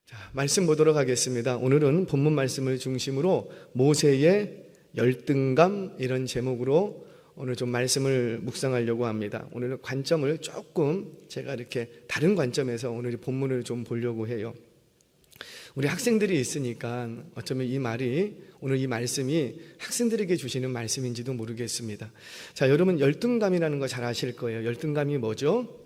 자, 말씀 보도록 하겠습니다. 오늘은 본문 말씀을 중심으로 모세의 열등감 이런 제목으로 오늘 좀 말씀을 묵상하려고 합니다. 오늘 관점을 조금 제가 이렇게 다른 관점에서 오늘 본문을 좀 보려고 해요. 우리 학생들이 있으니까 어쩌면 오늘 이 말씀이 학생들에게 주시는 말씀인지도 모르겠습니다. 자, 여러분 열등감이라는 거 잘 아실 거예요. 열등감이 뭐죠?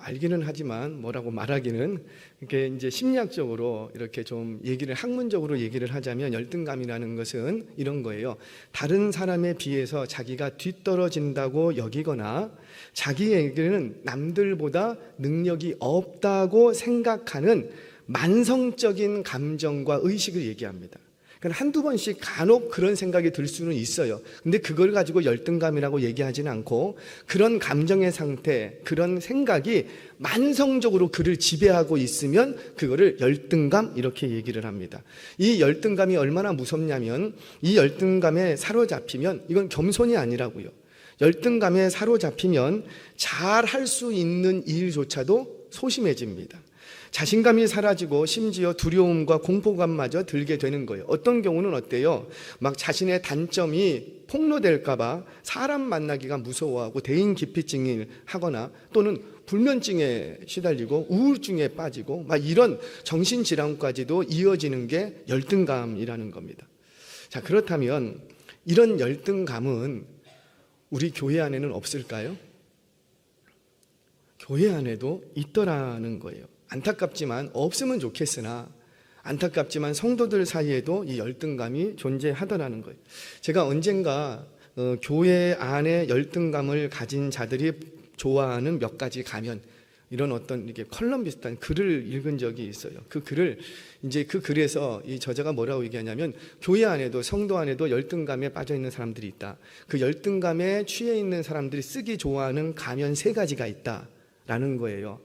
알기는 하지만 뭐라고 말하기는, 이렇게 이제 심리학적으로 이렇게 좀 학문적으로 얘기를 하자면 열등감이라는 것은 이런 거예요. 다른 사람에 비해서 자기가 뒤떨어진다고 여기거나 자기에게는 남들보다 능력이 없다고 생각하는 만성적인 감정과 의식을 얘기합니다. 그러니까 한두 번씩 간혹 그런 생각이 들 수는 있어요. 근데 그걸 가지고 열등감이라고 얘기하지는 않고, 그런 감정의 상태, 그런 생각이 만성적으로 그를 지배하고 있으면 그거를 열등감 이렇게 얘기를 합니다. 이 열등감이 얼마나 무섭냐면, 이 열등감에 사로잡히면, 이건 겸손이 아니라고요. 열등감에 사로잡히면 잘 할 수 있는 일조차도 소심해집니다. 자신감이 사라지고 심지어 두려움과 공포감마저 들게 되는 거예요. 어떤 경우는 어때요? 막 자신의 단점이 폭로될까봐 사람 만나기가 무서워하고 대인 기피증을 하거나, 또는 불면증에 시달리고 우울증에 빠지고 막 이런 정신질환까지도 이어지는 게 열등감이라는 겁니다. 자, 그렇다면 이런 열등감은 우리 교회 안에는 없을까요? 교회 안에도 있더라는 거예요. 안타깝지만 없으면 좋겠으나, 안타깝지만 성도들 사이에도 이 열등감이 존재하더라는 거예요. 제가 언젠가 교회 안에 열등감을 가진 자들이 좋아하는 몇 가지 가면, 이런 어떤 이렇게 컬럼 비슷한 글을 읽은 적이 있어요. 그 글에서 이 저자가 뭐라고 얘기하냐면, 교회 안에도, 성도 안에도 열등감에 빠져 있는 사람들이 있다. 그 열등감에 취해 있는 사람들이 쓰기 좋아하는 가면 3가지가 있다 라는 거예요.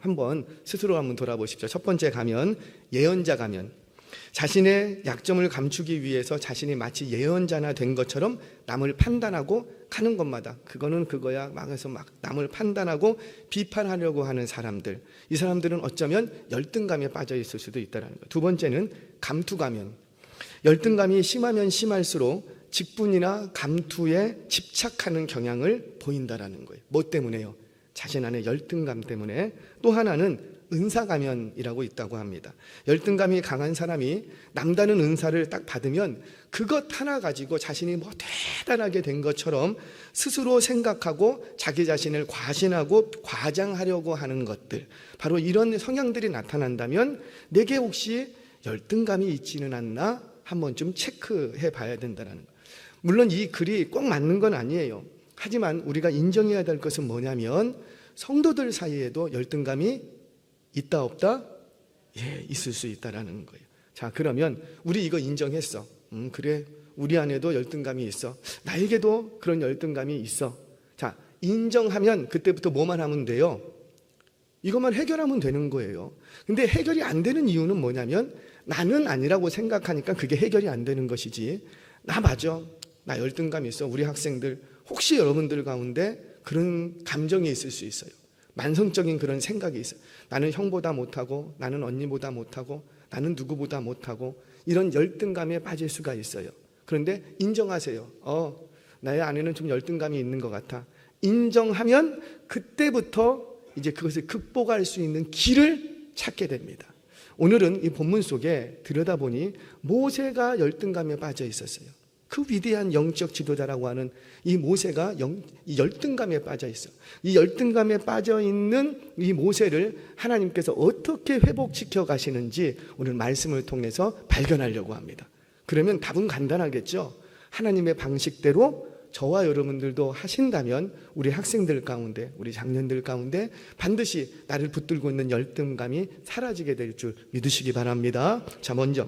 스스로 한번 돌아보십시오. 첫 번째 가면, 예언자 가면. 자신의 약점을 감추기 위해서 자신이 마치 예언자나 된 것처럼 남을 판단하고 가는 것마다 그거는 그거야 막 해서 막 남을 판단하고 비판하려고 하는 사람들. 이 사람들은 어쩌면 열등감에 빠져 있을 수도 있다는 거예요. 두 번째는 감투 가면. 열등감이 심하면 심할수록 직분이나 감투에 집착하는 경향을 보인다라는 거예요. 뭐 때문에요? 자신 안에 열등감 때문에. 또 하나는 은사가면이라고 있다고 합니다. 열등감이 강한 사람이 남다른 은사를 딱 받으면 그것 하나 가지고 자신이 뭐 대단하게 된 것처럼 스스로 생각하고 자기 자신을 과신하고 과장하려고 하는 것들, 바로 이런 성향들이 나타난다면 내게 혹시 열등감이 있지는 않나 한번 좀 체크해 봐야 된다는 거예요. 물론 이 글이 꼭 맞는 건 아니에요. 하지만 우리가 인정해야 될 것은 뭐냐면, 성도들 사이에도 열등감이 있다 없다? 예, 있을 수 있다라는 거예요. 자, 그러면 우리 이거 인정했어. 그래, 우리 안에도 열등감이 있어. 나에게도 그런 열등감이 있어. 자, 인정하면 그때부터 뭐만 하면 돼요? 이것만 해결하면 되는 거예요. 근데 해결이 안 되는 이유는 뭐냐면, 나는 아니라고 생각하니까 그게 해결이 안 되는 것이지, 나 맞아, 나 열등감이 있어. 우리 학생들, 혹시 여러분들 가운데 그런 감정이 있을 수 있어요. 만성적인 그런 생각이 있어요. 나는 형보다 못하고, 나는 언니보다 못하고, 나는 누구보다 못하고, 이런 열등감에 빠질 수가 있어요. 그런데 인정하세요. 나의 안에는 좀 열등감이 있는 것 같아. 인정하면 그때부터 이제 그것을 극복할 수 있는 길을 찾게 됩니다. 오늘은 이 본문 속에 들여다보니 모세가 열등감에 빠져 있었어요. 그 위대한 영적 지도자라고 하는 이 모세가 이 열등감에 빠져 있어. 이 열등감에 빠져 있는 이 모세를 하나님께서 어떻게 회복시켜 가시는지 오늘 말씀을 통해서 발견하려고 합니다. 그러면 답은 간단하겠죠. 하나님의 방식대로 저와 여러분들도 하신다면 우리 학생들 가운데, 우리 장년들 가운데 반드시 나를 붙들고 있는 열등감이 사라지게 될 줄 믿으시기 바랍니다. 자, 먼저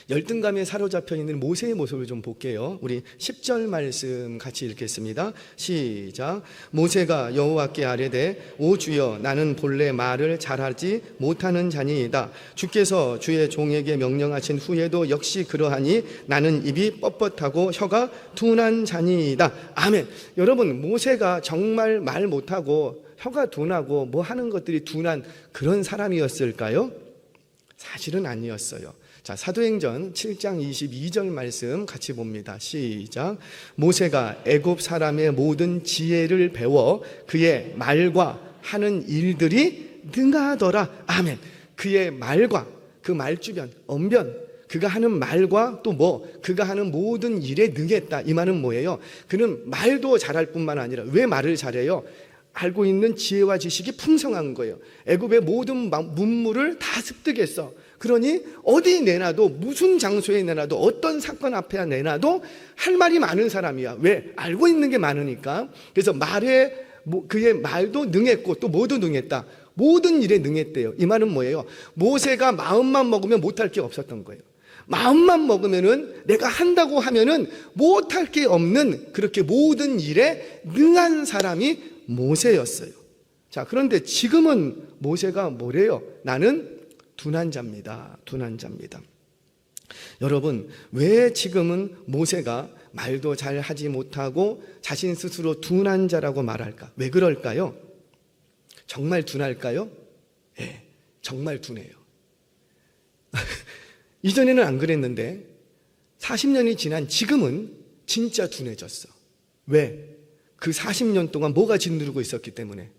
열등감에 사로잡혀 있는 모세의 모습을 좀 볼게요. 우리 10절 말씀 같이 읽겠습니다. 시작. 모세가 여호와께 아뢰되, 오 주여, 나는 본래 말을 잘하지 못하는 자니이다. 주께서 주의 종에게 명령하신 후에도 역시 그러하니 나는 입이 뻣뻣하고 혀가 둔한 자니이다. 아멘. 여러분, 모세가 정말 말 못하고 혀가 둔하고 뭐 하는 것들이 둔한 그런 사람이었을까요? 사실은 아니었어요. 자, 사도행전 7장 22절 말씀 같이 봅니다. 시작. 모세가 애굽 사람의 모든 지혜를 배워 그의 말과 하는 일들이 능하더라. 아멘. 그의 말과, 그 말주변, 언변, 그가 하는 말과 또 그가 하는 모든 일에 능했다. 이 말은 뭐예요? 그는 말도 잘할 뿐만 아니라, 왜 말을 잘해요? 알고 있는 지혜와 지식이 풍성한 거예요. 애굽의 모든 문물을 다 습득했어. 그러니 어디 내놔도, 무슨 장소에 내놔도, 어떤 사건 앞에 내놔도 할 말이 많은 사람이야. 왜? 알고 있는 게 많으니까. 그래서 그의 말도 능했고 또 뭐도 능했다. 모든 일에 능했대요. 이 말은 뭐예요? 모세가 마음만 먹으면 못할 게 없었던 거예요. 마음만 먹으면은, 내가 한다고 하면은 못할 게 없는, 그렇게 모든 일에 능한 사람이 모세였어요. 자, 그런데 지금은 모세가 뭐래요? 나는 둔한 자입니다. 둔한 자입니다. 여러분, 왜 지금은 모세가 말도 잘 하지 못하고 자신 스스로 둔한 자라고 말할까? 왜 그럴까요? 정말 둔할까요? 예, 정말 둔해요. 이전에는 안 그랬는데 40년이 지난 지금은 진짜 둔해졌어. 왜? 그 40년 동안 뭐가 짓누르고 있었기 때문에,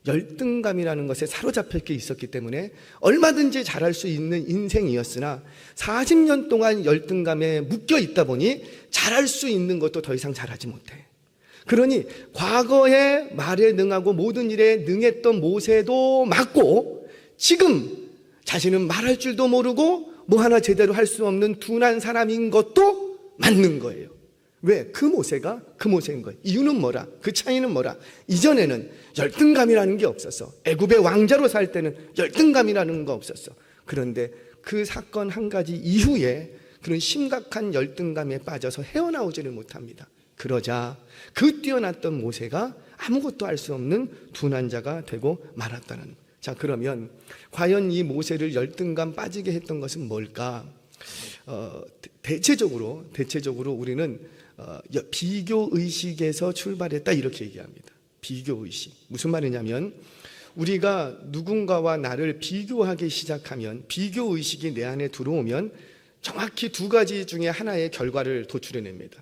열등감이라는 것에 사로잡힐 게 있었기 때문에 얼마든지 잘할 수 있는 인생이었으나 40년 동안 열등감에 묶여 있다 보니 잘할 수 있는 것도 더 이상 잘하지 못해. 그러니 과거에 말에 능하고 모든 일에 능했던 모세도 맞고, 지금 자신은 말할 줄도 모르고 뭐 하나 제대로 할 수 없는 둔한 사람인 것도 맞는 거예요. 왜? 그 모세가 그 모세인 거예요. 이유는 뭐라? 그 차이는 뭐라? 이전에는 열등감이라는 게 없었어. 애굽의 왕자로 살 때는 열등감이라는 거 없었어. 그런데 그 사건 한 가지 이후에 그런 심각한 열등감에 빠져서 헤어나오지를 못합니다. 그러자 그 뛰어났던 모세가 아무것도 알 수 없는 둔한 자가 되고 말았다는 거예요. 자, 그러면 과연 이 모세를 열등감 빠지게 했던 것은 뭘까? 대체적으로 우리는 비교의식에서 출발했다, 이렇게 얘기합니다. 비교의식. 무슨 말이냐면, 우리가 누군가와 나를 비교하기 시작하면, 비교의식이 내 안에 들어오면 정확히 두 가지 중에 하나의 결과를 도출해냅니다.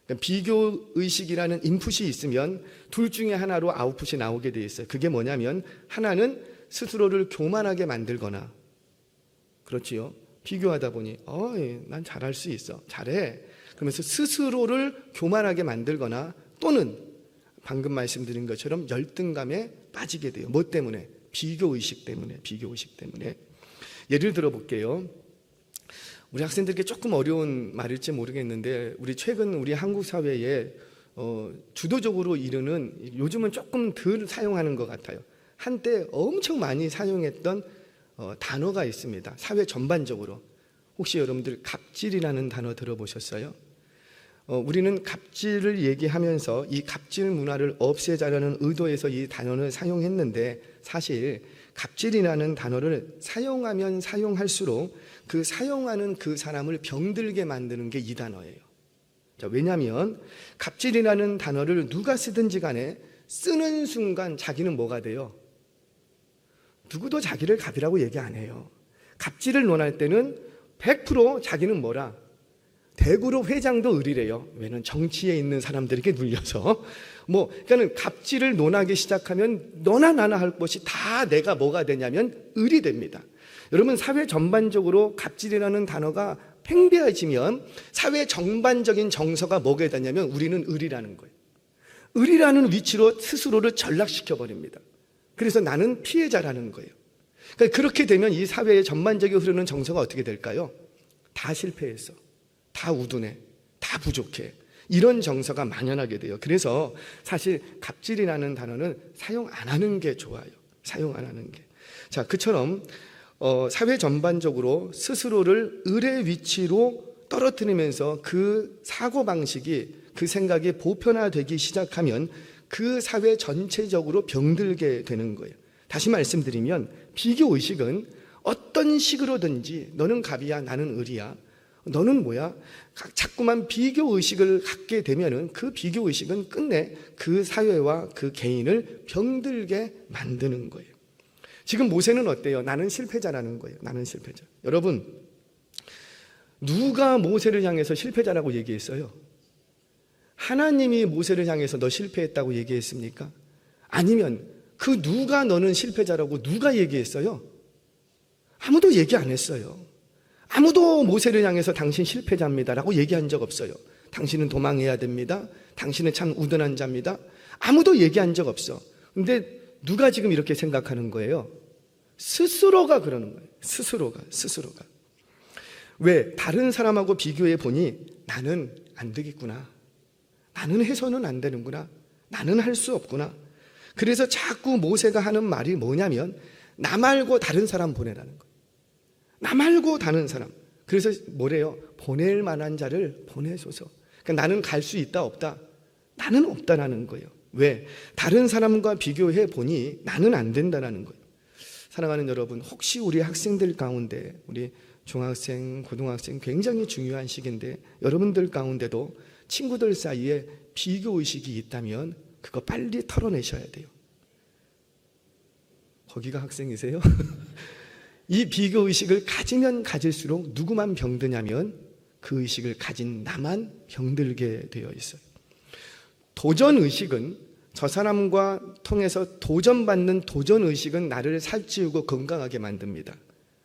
그러니까 비교의식이라는 인풋이 있으면 둘 중에 하나로 아웃풋이 나오게 돼 있어요. 그게 뭐냐면, 하나는 스스로를 교만하게 만들거나, 그렇지요. 비교하다 보니 난 잘할 수 있어, 잘해, 그러면서 스스로를 교만하게 만들거나, 또는 방금 말씀드린 것처럼 열등감에 빠지게 돼요. 뭐 때문에? 비교의식 때문에. 비교의식 때문에. 예를 들어 볼게요. 우리 학생들에게 조금 어려운 말일지 모르겠는데, 최근 우리 한국 사회에 주도적으로 이르는, 요즘은 조금 덜 사용하는 것 같아요. 한때 엄청 많이 사용했던 단어가 있습니다. 사회 전반적으로. 혹시 여러분들 갑질이라는 단어 들어보셨어요? 우리는 갑질을 얘기하면서 이 갑질 문화를 없애자라는 의도에서 이 단어를 사용했는데, 사실 갑질이라는 단어를 사용하면 사용할수록 그 사용하는 그 사람을 병들게 만드는 게 이 단어예요. 자, 왜냐하면 갑질이라는 단어를 누가 쓰든지 간에 쓰는 순간 자기는 뭐가 돼요? 누구도 자기를 갑이라고 얘기 안 해요. 갑질을 논할 때는 100% 자기는 뭐라? 대구로 회장도 을이래요. 왜냐면 정치에 있는 사람들에게 눌려서. 그러니까는 갑질을 논하기 시작하면 너나 나나 할 것이 다 내가 뭐가 되냐면 을이 됩니다. 여러분, 사회 전반적으로 갑질이라는 단어가 팽배해지면 사회 전반적인 정서가 뭐가 되냐면 우리는 을이라는 거예요. 을이라는 위치로 스스로를 전락시켜 버립니다. 그래서 나는 피해자라는 거예요. 그러니까 그렇게 되면 이 사회의 전반적으로 흐르는 정서가 어떻게 될까요? 다 실패했어, 다 우둔해, 다 부족해, 이런 정서가 만연하게 돼요. 그래서 사실 갑질이라는 단어는 사용 안 하는 게 좋아요. 사용 안 하는 게. 자, 그처럼 사회 전반적으로 스스로를 을의 위치로 떨어뜨리면서 그 사고방식이, 그 생각이 보편화되기 시작하면 그 사회 전체적으로 병들게 되는 거예요. 다시 말씀드리면, 비교의식은 어떤 식으로든지 너는 갑이야, 나는 을이야, 너는 뭐야, 자꾸만 비교의식을 갖게 되면은 그 비교의식은 끝내 그 사회와 그 개인을 병들게 만드는 거예요. 지금 모세는 어때요? 나는 실패자라는 거예요. 나는 실패자. 여러분, 누가 모세를 향해서 실패자라고 얘기했어요? 하나님이 모세를 향해서 너 실패했다고 얘기했습니까? 아니면 그 누가 너는 실패자라고 누가 얘기했어요? 아무도 얘기 안 했어요. 아무도 모세를 향해서 당신 실패자입니다라고 얘기한 적 없어요. 당신은 도망해야 됩니다. 당신은 참 우둔한 자입니다. 아무도 얘기한 적 없어. 근데 누가 지금 이렇게 생각하는 거예요? 스스로가 그러는 거예요. 스스로가. 왜? 다른 사람하고 비교해 보니 나는 안 되겠구나. 나는 해서는 안 되는구나. 나는 할 수 없구나. 그래서 자꾸 모세가 하는 말이 뭐냐면 나 말고 다른 사람 보내라는 거예요. 나 말고 다른 사람. 그래서 뭐래요? 보낼 만한 자를 보내소서. 그러니까 나는 갈 수 있다 없다? 나는 없다라는 거예요. 왜? 다른 사람과 비교해 보니 나는 안 된다라는 거예요. 사랑하는 여러분, 혹시 우리 학생들 가운데, 우리 중학생, 고등학생 굉장히 중요한 시기인데 여러분들 가운데도 친구들 사이에 비교의식이 있다면 그거 빨리 털어내셔야 돼요. 거기가 학생이세요? 이 비교의식을 가지면 가질수록 누구만 병드냐면 그 의식을 가진 나만 병들게 되어 있어요. 도전의식은 저 사람과 통해서 도전받는 도전의식은 나를 살찌우고 건강하게 만듭니다.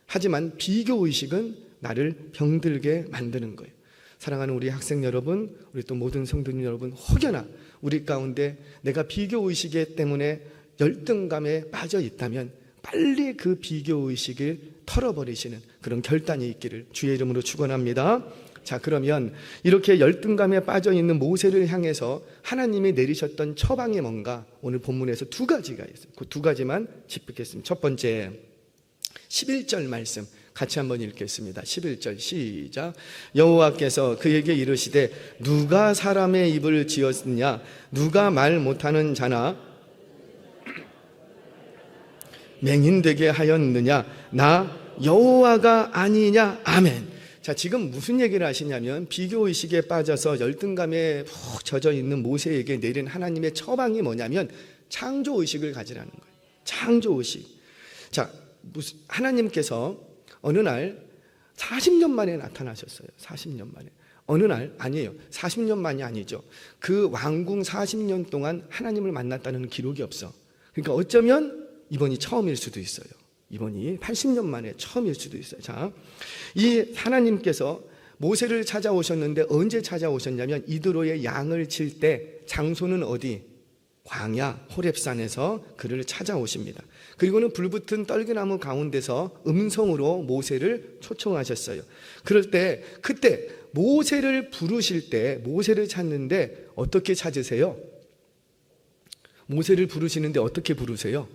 하지만 비교의식은 나를 병들게 만드는 거예요. 사랑하는 우리 학생 여러분, 우리 또 모든 성도님 여러분, 혹여나 우리 가운데 내가 비교의식 때문에 열등감에 빠져 있다면 빨리 그 비교의식을 털어버리시는 그런 결단이 있기를 주의 이름으로 축원합니다. 자, 그러면 이렇게 열등감에 빠져 있는 모세를 향해서 하나님이 내리셨던 처방이 뭔가 오늘 본문에서 두 가지가 있어요. 그 두 가지만 짚겠습니다. 첫 번째 11절 말씀 같이 한번 읽겠습니다. 11절 시작. 여호와께서 그에게 이르시되 누가 사람의 입을 지었느냐? 누가 말 못하는 자나 맹인되게 하였느냐? 나 여호와가 아니냐? 아멘. 자, 지금 무슨 얘기를 하시냐면 비교의식에 빠져서 열등감에 푹 젖어 있는 모세에게 내린 하나님의 처방이 뭐냐면 창조의식을 가지라는 거예요. 창조의식. 자, 하나님께서 어느 날 40년 만에 나타나셨어요. 40년 만에. 어느 날 아니에요. 40년 만이 아니죠. 그 왕궁 40년 동안 하나님을 만났다는 기록이 없어. 그러니까 어쩌면 이번이 처음일 수도 있어요. 이번이 80년 만에 처음일 수도 있어요. 자, 이 하나님께서 모세를 찾아오셨는데 언제 찾아오셨냐면 이드로의 양을 칠 때 장소는 어디? 광야 호렙산에서 그를 찾아오십니다. 그리고는 불붙은 떨기나무 가운데서 음성으로 모세를 초청하셨어요. 그럴 때 그때 모세를 부르실 때 모세를 찾는데 어떻게 찾으세요? 모세를 부르시는데 어떻게 부르세요?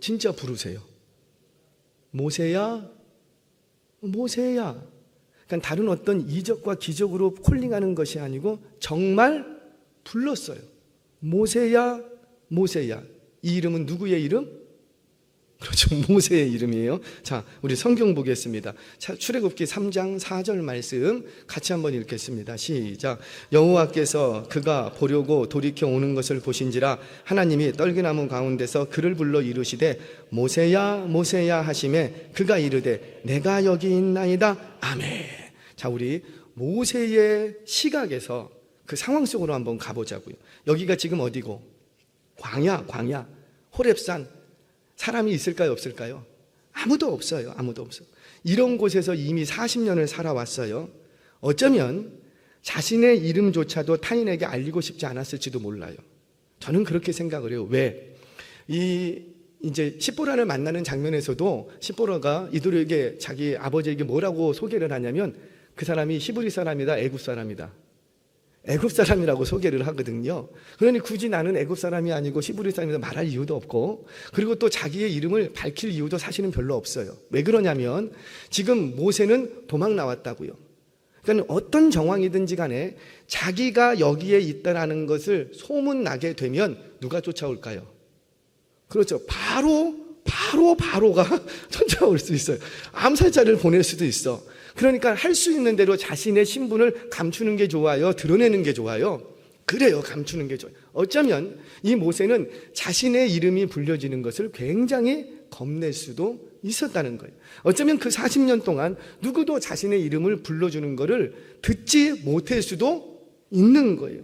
진짜 부르세요. 모세야, 모세야. 그러니까 다른 어떤 이적과 기적으로 콜링하는 것이 아니고 정말 불렀어요. 모세야, 모세야. 이 이름은 누구의 이름? 그렇죠. 모세의 이름이에요. 자, 우리 성경 보겠습니다. 출애굽기 3장 4절 말씀 같이 한번 읽겠습니다. 시작. 여호와께서 그가 보려고 돌이켜 오는 것을 보신지라 하나님이 떨기나무 가운데서 그를 불러 이르시되 모세야 모세야 하시매 그가 이르되 내가 여기 있나이다. 아멘. 자, 우리 모세의 시각에서 그 상황 속으로 한번 가보자고요. 여기가 지금 어디고? 광야 호렙산. 사람이 있을까요, 없을까요? 아무도 없어요. 아무도 없어요. 이런 곳에서 이미 40년을 살아왔어요. 어쩌면 자신의 이름조차도 타인에게 알리고 싶지 않았을지도 몰라요. 저는 그렇게 생각을 해요. 왜? 이제 십보라를 만나는 장면에서도 십보라가 이들에게 자기 아버지에게 뭐라고 소개를 하냐면 그 사람이 히브리 사람이다, 애굽 사람이다. 애굽 사람이라고 소개를 하거든요. 그러니 굳이 나는 애굽 사람이 아니고 히브리 사람이다 말할 이유도 없고, 그리고 또 자기의 이름을 밝힐 이유도 사실은 별로 없어요. 왜 그러냐면 지금 모세는 도망 나왔다고요. 그러니까 어떤 정황이든지 간에 자기가 여기에 있다라는 것을 소문나게 되면 누가 쫓아올까요? 그렇죠. 바로가 쫓아올 수 있어요. 암살자를 보낼 수도 있어. 그러니까 할 수 있는 대로 자신의 신분을 감추는 게 좋아요? 드러내는 게 좋아요? 그래요. 감추는 게 좋아요. 어쩌면 이 모세는 자신의 이름이 불려지는 것을 굉장히 겁낼 수도 있었다는 거예요. 어쩌면 그 40년 동안 누구도 자신의 이름을 불러주는 것을 듣지 못할 수도 있는 거예요.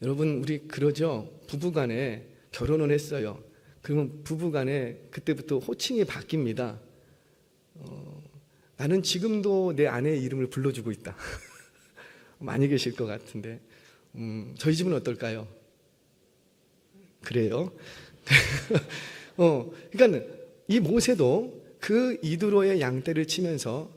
여러분, 우리 그러죠. 부부간에 결혼을 했어요. 그러면 부부간에 그때부터 호칭이 바뀝니다. 나는 지금도 내 아내의 이름을 불러주고 있다. 많이 계실 것 같은데 저희 집은 어떨까요? 그래요? 그러니까 이 모세도 그 이드로의 양떼를 치면서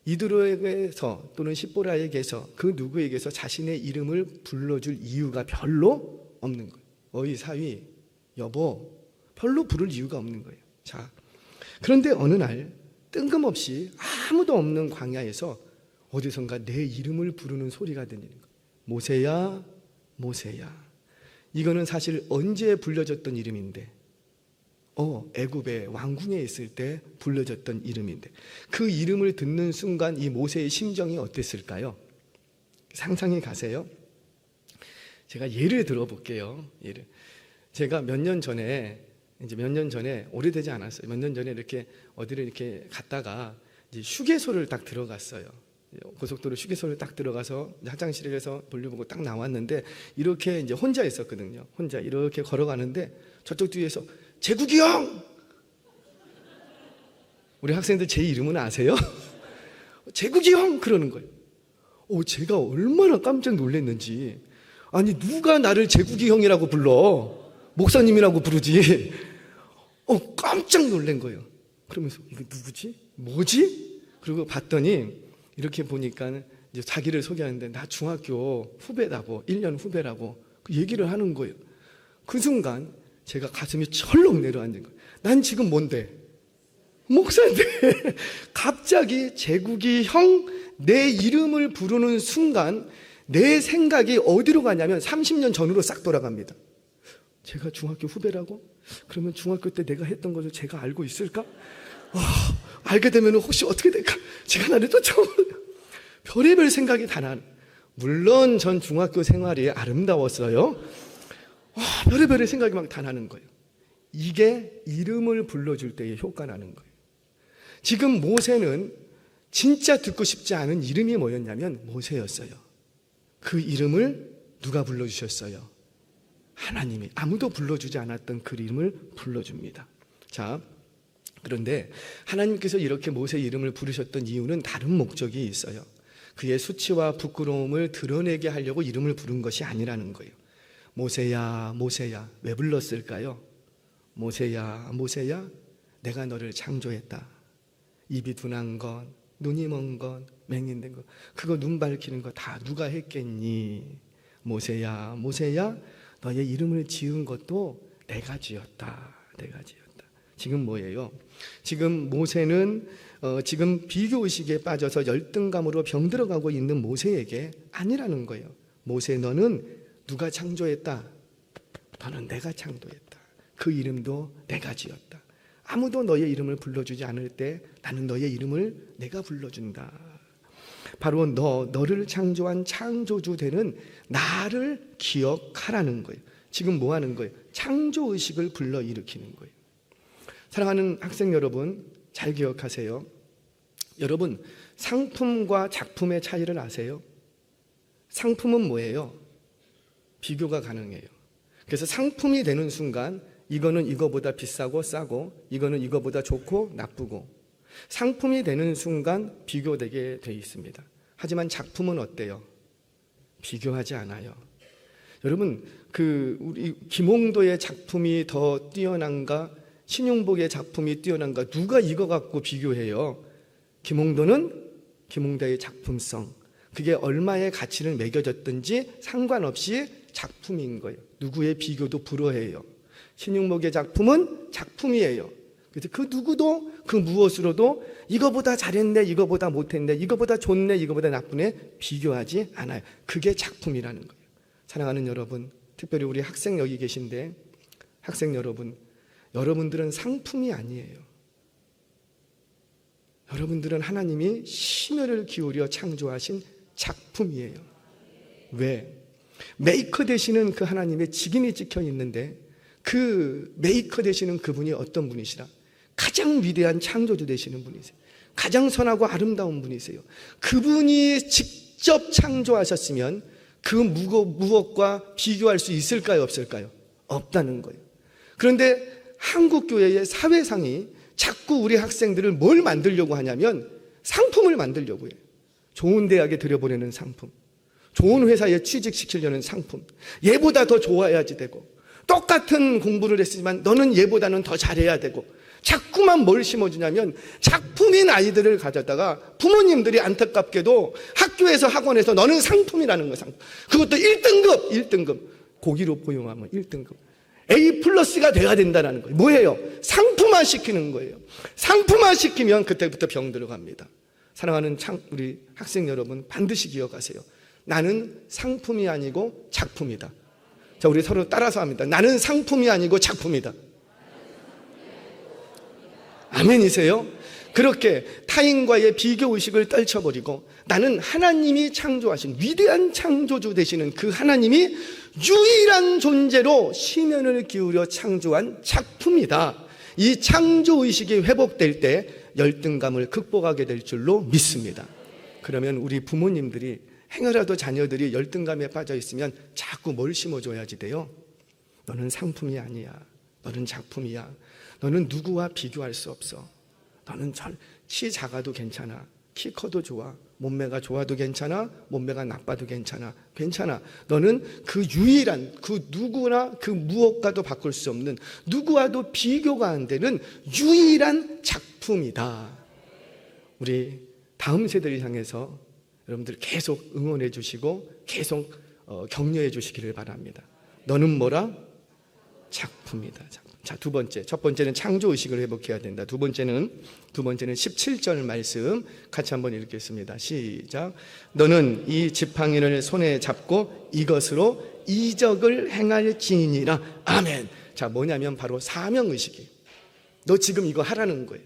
이드로에게서 또는 십보라에게서 그 누구에게서 자신의 이름을 불러줄 이유가 별로 없는 거예요. 어이 사위, 여보, 별로 부를 이유가 없는 거예요. 자, 그런데 어느 날 뜬금없이 아무도 없는 광야에서 어디선가 내 이름을 부르는 소리가 들리는 거예요. 모세야, 모세야. 이거는 사실 언제 불려졌던 이름인데, 애굽의 왕궁에 있을 때 불려졌던 이름인데, 그 이름을 듣는 순간 이 모세의 심정이 어땠을까요? 상상이 가세요? 제가 예를 들어볼게요. 제가 몇 년 전에 오래되지 않았어요. 몇 년 전에 이렇게 어디를 이렇게 갔다가 이제 휴게소를 딱 들어갔어요. 고속도로 휴게소를 딱 들어가서 화장실에서 볼일 보고 딱 나왔는데 이렇게 이제 혼자 있었거든요. 혼자 이렇게 걸어가는데 저쪽 뒤에서 재국이 형! 우리 학생들 제 이름은 아세요? 재국이 형! 그러는 거예요. 제가 얼마나 깜짝 놀랐는지. 아니 누가 나를 재국이 형이라고 불러? 목사님이라고 부르지. 깜짝 놀란 거예요. 그러면서 이거 누구지? 뭐지? 그리고 봤더니 이렇게 보니까 이제 자기를 소개하는데 나 중학교 후배라고 1년 후배라고 그 얘기를 하는 거예요. 그 순간 제가 가슴이 철렁 내려앉은 거예요. 난 지금 뭔데? 목사인데 갑자기 재국이 형 내 이름을 부르는 순간 내 생각이 어디로 가냐면 30년 전으로 싹 돌아갑니다. 제가 중학교 후배라고? 그러면 중학교 때 내가 했던 것을 제가 알고 있을까? 알게 되면 혹시 어떻게 될까? 제가 나를 쫓아오는 별의별 생각이 다 나는. 물론 전 중학교 생활이 아름다웠어요. 별의별 생각이 막 다 나는 거예요. 이게 이름을 불러줄 때의 효과 나는 거예요. 지금 모세는 진짜 듣고 싶지 않은 이름이 뭐였냐면 모세였어요. 그 이름을 누가 불러주셨어요? 하나님이. 아무도 불러주지 않았던 그 이름을 불러줍니다. 자, 그런데 하나님께서 이렇게 모세 이름을 부르셨던 이유는 다른 목적이 있어요. 그의 수치와 부끄러움을 드러내게 하려고 이름을 부른 것이 아니라는 거예요. 모세야, 모세야. 왜 불렀을까요? 모세야, 모세야. 내가 너를 창조했다. 입이 둔한 것, 눈이 먼 것, 맹인된 것, 그거 눈 밝히는 거 다 누가 했겠니? 모세야, 모세야. 너의 이름을 지은 것도 내가 지었다. 내가 지었다. 지금 뭐예요? 지금 모세는 지금 비교의식에 빠져서 열등감으로 병들어가고 있는 모세에게 아니라는 거예요. 모세, 너는 누가 창조했다? 너는 내가 창조했다. 그 이름도 내가 지었다. 아무도 너의 이름을 불러주지 않을 때 나는 너의 이름을 내가 불러준다. 바로 너를 창조한 창조주 되는 나를 기억하라는 거예요. 지금 뭐 하는 거예요? 창조의식을 불러일으키는 거예요. 사랑하는 학생 여러분, 잘 기억하세요. 여러분, 상품과 작품의 차이를 아세요? 상품은 뭐예요? 비교가 가능해요. 그래서 상품이 되는 순간 이거는 이거보다 비싸고 싸고 이거는 이거보다 좋고 나쁘고, 상품이 되는 순간 비교되게 돼 있습니다. 하지만 작품은 어때요? 비교하지 않아요. 여러분, 우리 김홍도의 작품이 더 뛰어난가? 신용복의 작품이 뛰어난가? 누가 이거 갖고 비교해요? 김홍도는 김홍도의 작품성, 그게 얼마의 가치를 매겨졌든지 상관없이 작품인 거예요. 누구의 비교도 불허해요. 신용복의 작품은 작품이에요. 그래서 그 누구도 그 무엇으로도 이거보다 잘했네, 이거보다 못했네, 이거보다 좋네, 이거보다 나쁘네 비교하지 않아요. 그게 작품이라는 거예요. 사랑하는 여러분, 특별히 우리 학생 여기 계신데, 학생 여러분, 여러분들은 상품이 아니에요. 여러분들은 하나님이 심혈을 기울여 창조하신 작품이에요. 왜? 메이커 되시는 그 하나님의 직인이 찍혀 있는데 그 메이커 되시는 그분이 어떤 분이시라? 가장 위대한 창조주 되시는 분이세요. 가장 선하고 아름다운 분이세요. 그분이 직접 창조하셨으면 그 무엇과 비교할 수 있을까요? 없을까요? 없다는 거예요. 그런데 한국교회의 사회상이 자꾸 우리 학생들을 뭘 만들려고 하냐면 상품을 만들려고 해요. 좋은 대학에 들여보내는 상품, 좋은 회사에 취직시키려는 상품, 얘보다 더 좋아야지 되고, 똑같은 공부를 했지만 너는 얘보다는 더 잘해야 되고, 자꾸만 뭘 심어주냐면 작품인 아이들을 가져다가 부모님들이 안타깝게도 학교에서 학원에서 너는 상품이라는 거, 상품. 그것도 1등급 고기로 포용하면 1등급 A 플러스가 돼야 된다는 거예요. 뭐예요? 상품화 시키는 거예요. 상품화 시키면 그때부터 병 들어갑니다. 사랑하는 우리 학생 여러분, 반드시 기억하세요. 나는 상품이 아니고 작품이다. 자, 우리 서로 따라서 합니다. 나는 상품이 아니고 작품이다. 아멘이세요? 그렇게 타인과의 비교의식을 떨쳐버리고 나는 하나님이 창조하신 위대한 창조주 되시는 그 하나님이 유일한 존재로 심연을 기울여 창조한 작품이다. 이 창조의식이 회복될 때 열등감을 극복하게 될 줄로 믿습니다. 그러면 우리 부모님들이 행여라도 자녀들이 열등감에 빠져 있으면 자꾸 뭘 심어줘야지 돼요? 너는 상품이 아니야. 너는 작품이야. 너는 누구와 비교할 수 없어. 너는 키 작아도 괜찮아. 키 커도 좋아. 몸매가 좋아도 괜찮아. 몸매가 나빠도 괜찮아. 괜찮아. 너는 그 유일한, 그 누구나 그 무엇과도 바꿀 수 없는, 누구와도 비교가 안 되는 유일한 작품이다. 우리 다음 세대를 향해서 여러분들 계속 응원해 주시고 계속 격려해 주시기를 바랍니다. 너는 뭐라? 작품이다. 자, 두 번째. 첫 번째는 창조의식을 회복해야 된다. 두 번째는 17절 말씀 같이 한번 읽겠습니다. 시작. 너는 이 지팡이를 손에 잡고 이것으로 이적을 행할지니라. 아멘. 자, 뭐냐면 바로 사명의식이에요. 너 지금 이거 하라는 거예요.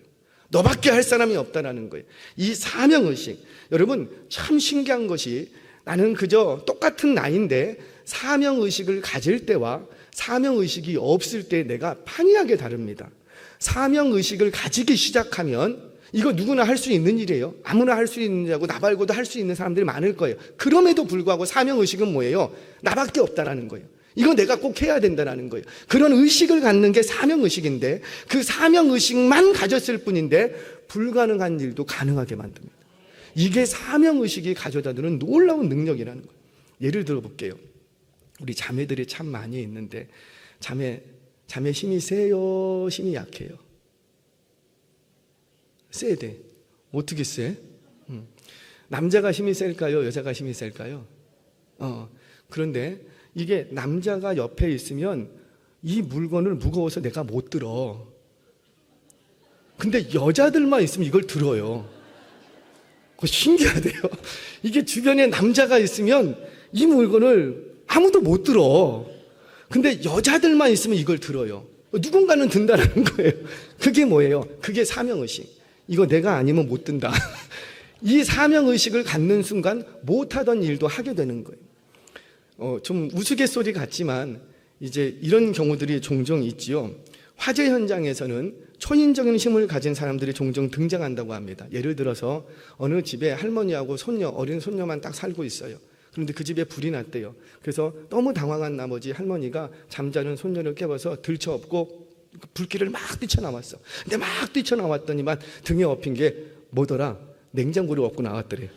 너밖에 할 사람이 없다라는 거예요. 이 사명의식. 여러분 참 신기한 것이 나는 그저 똑같은 나이인데 사명의식을 가질 때와 사명의식이 없을 때 내가 판이하게 다릅니다. 사명의식을 가지기 시작하면 이거 누구나 할 수 있는 일이에요. 아무나 할 수 있는 일이고 나 말고도 할 수 있는 사람들이 많을 거예요. 그럼에도 불구하고 사명의식은 뭐예요? 나밖에 없다라는 거예요. 이거 내가 꼭 해야 된다는 거예요. 그런 의식을 갖는 게 사명의식인데 그 사명의식만 가졌을 뿐인데 불가능한 일도 가능하게 만듭니다. 이게 사명의식이 가져다 주는 놀라운 능력이라는 거예요. 예를 들어 볼게요. 우리 자매들이 참 많이 있는데 자매 힘이 세요? 힘이 약해요? 세야 돼. 어떻게 세? 남자가 힘이 셀까요? 여자가 힘이 셀까요? 그런데 이게 남자가 옆에 있으면 이 물건을 무거워서 내가 못 들어. 근데 여자들만 있으면 이걸 들어요. 그거 신기하대요. 이게 주변에 남자가 있으면 이 물건을 아무도 못 들어. 근데 여자들만 있으면 이걸 들어요. 누군가는 든다는 거예요. 그게 뭐예요? 그게 사명의식. 이거 내가 아니면 못 든다. 이 사명의식을 갖는 순간 못하던 일도 하게 되는 거예요. 좀 우스갯소리 같지만 이제 이런 경우들이 종종 있지요. 화재 현장에서는 초인적인 힘을 가진 사람들이 종종 등장한다고 합니다. 예를 들어서 어느 집에 할머니하고 손녀, 어린 손녀만 딱 살고 있어요. 그런데 그 집에 불이 났대요. 그래서 너무 당황한 나머지 할머니가 잠자는 손녀를 깨워서 들쳐업고 불길을 막 뛰쳐나왔어. 근데 막 뛰쳐나왔더니만 등에 업힌 게 뭐더라? 냉장고를 업고 나왔더래요.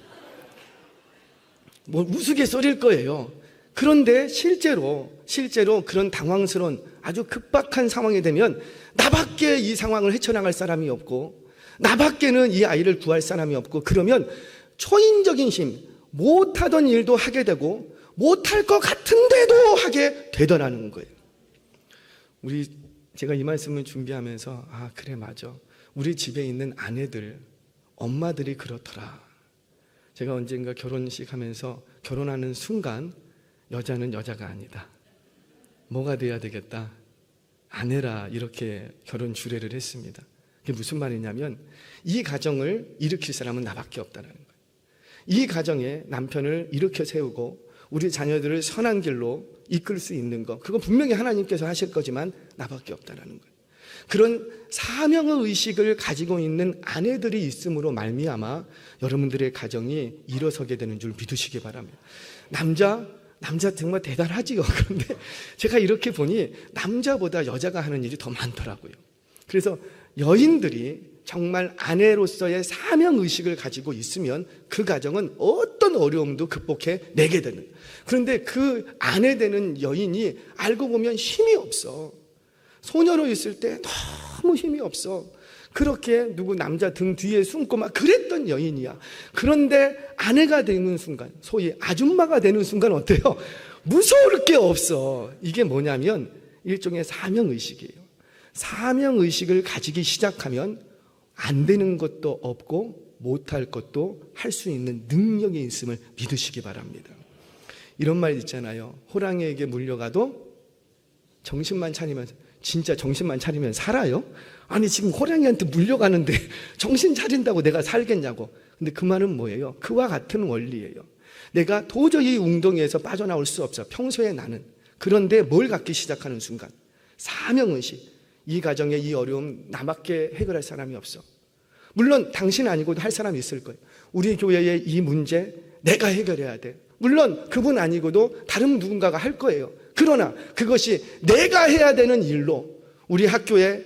뭐 우스갯소리일 거예요. 그런데 실제로 그런 당황스러운 아주 급박한 상황이 되면 나밖에 이 상황을 헤쳐나갈 사람이 없고 나밖에는 이 아이를 구할 사람이 없고 그러면 초인적인 힘, 못하던 일도 하게 되고 못할 것 같은데도 하게 되더라는 거예요. 제가 이 말씀을 준비하면서 그래 맞아. 우리 집에 있는 아내들, 엄마들이 그렇더라. 제가 언젠가 결혼식 하면서 결혼하는 순간 여자는 여자가 아니다. 뭐가 돼야 되겠다? 아내라 이렇게 결혼 주례를 했습니다. 그게 무슨 말이냐면 이 가정을 일으킬 사람은 나밖에 없다는 거예요. 이 가정에 남편을 일으켜 세우고 우리 자녀들을 선한 길로 이끌 수 있는 것, 그건 분명히 하나님께서 하실 거지만 나밖에 없다라는 거예요. 그런 사명의 의식을 가지고 있는 아내들이 있음으로 말미암아 여러분들의 가정이 일어서게 되는 줄 믿으시기 바랍니다. 남자 정말 대단하지요. 그런데 제가 이렇게 보니 남자보다 여자가 하는 일이 더 많더라고요. 그래서 여인들이 정말 아내로서의 사명의식을 가지고 있으면 그 가정은 어떤 어려움도 극복해 내게 되는. 그런데 그 아내 되는 여인이 알고 보면 힘이 없어. 소녀로 있을 때 너무 힘이 없어. 그렇게 누구 남자 등 뒤에 숨고 막 그랬던 여인이야. 그런데 아내가 되는 순간, 소위 아줌마가 되는 순간 어때요? 무서울 게 없어. 이게 뭐냐면 일종의 사명의식이에요. 사명의식을 가지기 시작하면 안 되는 것도 없고 못할 것도 할 수 있는 능력이 있음을 믿으시기 바랍니다. 이런 말 있잖아요. 호랑이에게 물려가도 정신만 차리면, 진짜 정신만 차리면 살아요? 아니 지금 호랑이한테 물려가는데 정신 차린다고 내가 살겠냐고. 근데 그 말은 뭐예요? 그와 같은 원리예요. 내가 도저히 웅덩이에서 빠져나올 수 없어. 평소에 나는. 그런데 뭘 갖기 시작하는 순간 사명의식. 이 가정의 이 어려움 나밖에 해결할 사람이 없어. 물론 당신 아니고도 할 사람이 있을 거예요. 우리 교회의 이 문제 내가 해결해야 돼. 물론 그분 아니고도 다른 누군가가 할 거예요. 그러나 그것이 내가 해야 되는 일로 우리 학교에,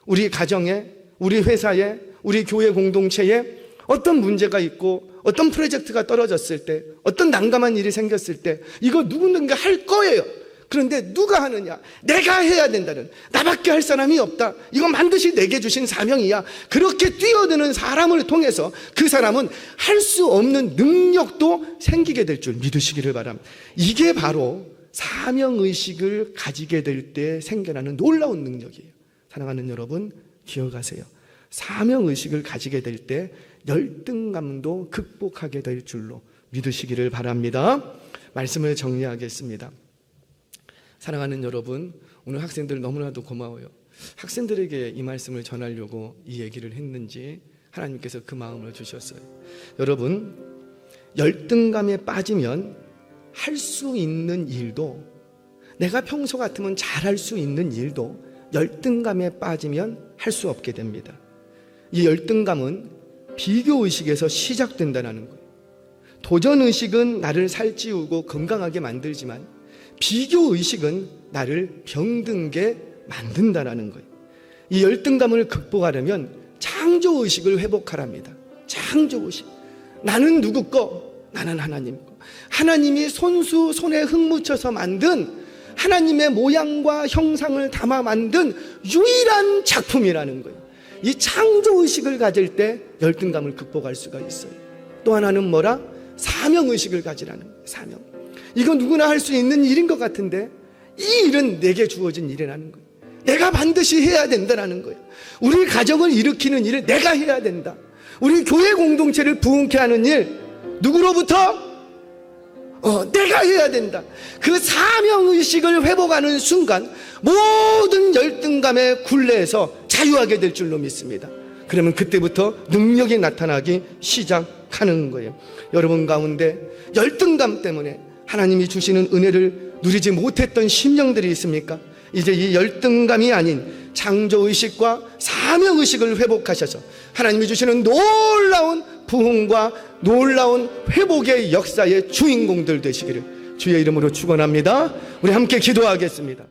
우리 가정에, 우리 회사에, 우리 교회 공동체에 어떤 문제가 있고 어떤 프로젝트가 떨어졌을 때, 어떤 난감한 일이 생겼을 때 이거 누군가 할 거예요. 그런데 누가 하느냐? 내가 해야 된다는, 나밖에 할 사람이 없다. 이건 반드시 내게 주신 사명이야. 그렇게 뛰어드는 사람을 통해서 그 사람은 할 수 없는 능력도 생기게 될 줄 믿으시기를 바랍니다. 이게 바로 사명의식을 가지게 될 때 생겨나는 놀라운 능력이에요. 사랑하는 여러분, 기억하세요. 사명의식을 가지게 될 때 열등감도 극복하게 될 줄로 믿으시기를 바랍니다. 말씀을 정리하겠습니다. 사랑하는 여러분, 오늘 학생들 너무나도 고마워요. 학생들에게 이 말씀을 전하려고 이 얘기를 했는지 하나님께서 그 마음을 주셨어요. 여러분, 열등감에 빠지면 할 수 있는 일도, 내가 평소 같으면 잘할 수 있는 일도 열등감에 빠지면 할 수 없게 됩니다. 이 열등감은 비교의식에서 시작된다는 거예요. 도전의식은 나를 살찌우고 건강하게 만들지만 비교의식은 나를 병든게 만든다는 거예요. 이 열등감을 극복하려면 창조의식을 회복하랍니다. 창조의식. 나는 누구 거? 나는 하나님 거. 하나님이 손에 흙 묻혀서 만든 하나님의 모양과 형상을 담아 만든 유일한 작품이라는 거예요. 이 창조의식을 가질 때 열등감을 극복할 수가 있어요. 또 하나는 뭐라? 사명의식을 가지라는 거예요. 사명. 이거 누구나 할 수 있는 일인 것 같은데 이 일은 내게 주어진 일이라는 거예요. 내가 반드시 해야 된다는 거예요. 우리 가정을 일으키는 일을 내가 해야 된다. 우리 교회 공동체를 부흥케 하는 일 누구로부터? 내가 해야 된다. 그 사명의식을 회복하는 순간 모든 열등감의 굴레에서 자유하게 될 줄로 믿습니다. 그러면 그때부터 능력이 나타나기 시작하는 거예요. 여러분 가운데 열등감 때문에 하나님이 주시는 은혜를 누리지 못했던 심령들이 있습니까? 이제 이 열등감이 아닌 창조의식과 사명의식을 회복하셔서 하나님이 주시는 놀라운 부흥과 놀라운 회복의 역사의 주인공들 되시기를 주의 이름으로 축원합니다. 우리 함께 기도하겠습니다.